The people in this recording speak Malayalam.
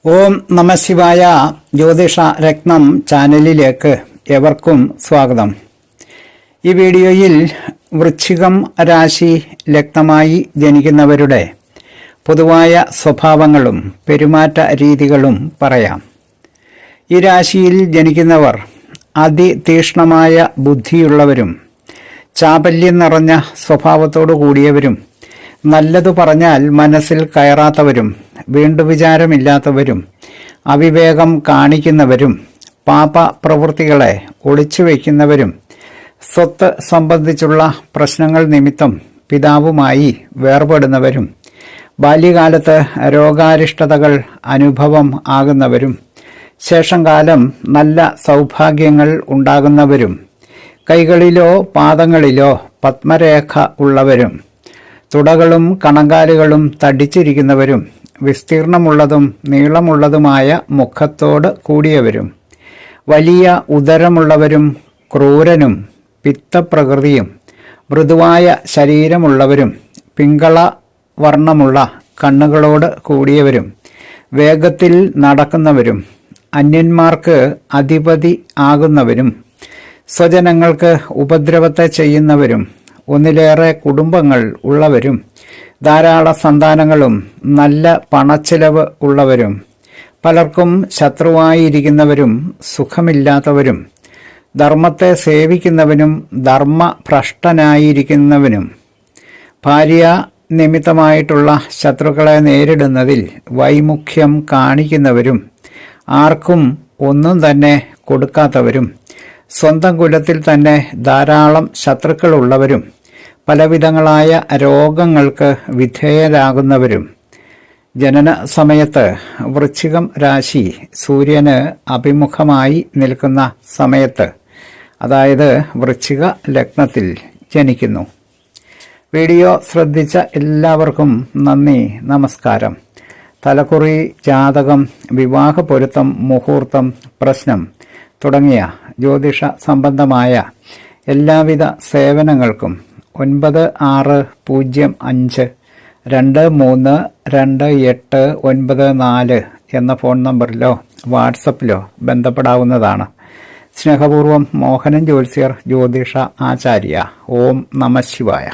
ഓം നമഃശിവായ. ജ്യോതിഷ രത്നം ചാനലിലേക്ക് ഏവർക്കും സ്വാഗതം. ഈ വീഡിയോയിൽ വൃശ്ചികം രാശി ലഗ്നമായി ജനിക്കുന്നവരുടെ പൊതുവായ സ്വഭാവങ്ങളും പെരുമാറ്റ രീതികളും പറയാം. ഈ രാശിയിൽ ജനിക്കുന്നവർ അതിതീക്ഷ്ണമായ ബുദ്ധിയുള്ളവരും ചാപല്യം നിറഞ്ഞ സ്വഭാവത്തോടു കൂടിയവരും നല്ലതു പറഞ്ഞാൽ മനസ്സിൽ കയറാത്തവരും വീണ്ടുവിചാരമില്ലാത്തവരും അവിവേകം കാണിക്കുന്നവരും പാപ പ്രവൃത്തികളെ ഒളിച്ചുവെക്കുന്നവരും സ്വത്ത് സംബന്ധിച്ചുള്ള പ്രശ്നങ്ങൾ നിമിത്തം പിതാവുമായി വേർപെടുന്നവരും ബാല്യകാലത്ത് രോഗാരിഷ്ടതകൾ അനുഭവം ആകുന്നവരും ശേഷം കാലം നല്ല സൗഭാഗ്യങ്ങൾ ഉണ്ടാകുന്നവരും കൈകളിലോ പാദങ്ങളിലോ പത്മരേഖ ഉള്ളവരും തുടകളും കണങ്കാലുകളും തടിച്ചിരിക്കുന്നവരും വിസ്തീർണമുള്ളതും നീളമുള്ളതുമായ മുഖത്തോട് കൂടിയവരും വലിയ ഉദരമുള്ളവരും ക്രൂരനും പിത്തപ്രകൃതിയും മൃദുവായ ശരീരമുള്ളവരും പിങ്കള വർണ്ണമുള്ള കണ്ണുകളോട് കൂടിയവരും വേഗത്തിൽ നടക്കുന്നവരും അന്യന്മാർക്ക് അധിപതി ആകുന്നവരും സ്വജനങ്ങൾക്ക് ഉപദ്രവത്തെ ചെയ്യുന്നവരും ഒന്നിലേറെ കുടുംബങ്ങൾ ഉള്ളവരും ധാരാളം സന്താനങ്ങളും നല്ല പണച്ചിലവ് ഉള്ളവരും പലർക്കും ശത്രുവായിരിക്കുന്നവരും സുഖമില്ലാത്തവരും ധർമ്മത്തെ സേവിക്കുന്നവനും ധർമ്മഭ്രഷ്ടനായിരിക്കുന്നവനും ഭാര്യ നിമിത്തമായിട്ടുള്ള ശത്രുക്കളെ നേരിടുന്നതിൽ വൈമുഖ്യം കാണിക്കുന്നവരും ആർക്കും ഒന്നും തന്നെ കൊടുക്കാത്തവരും സ്വന്തം കുലത്തിൽ തന്നെ ധാരാളം ശത്രുക്കളുള്ളവരും പലവിധങ്ങളായ രോഗങ്ങൾക്ക് വിധേയരാകുന്നവരും ജനന സമയത്ത് വൃശ്ചികം രാശി സൂര്യന് അഭിമുഖമായി നിൽക്കുന്ന സമയത്ത്, അതായത് വൃശ്ചിക ലഗ്നത്തിൽ ജനിക്കുന്നു. വീഡിയോ ശ്രദ്ധിച്ച എല്ലാവർക്കും നന്ദി, നമസ്കാരം. തലക്കുറി, ജാതകം, വിവാഹ പൊരുത്തം, മുഹൂർത്തം, പ്രശ്നം തുടങ്ങിയ ജ്യോതിഷ സംബന്ധമായ എല്ലാവിധ സേവനങ്ങൾക്കും 9650232894 എന്ന ഫോൺ നമ്പറിലോ വാട്സപ്പിലോ ബന്ധപ്പെടാവുന്നതാണ്. സ്നേഹപൂർവം മോഹനൻ ജ്യോത്സ്യർ, ജ്യോതിഷ ആചാര്യ. ഓം നമഃശിവായ.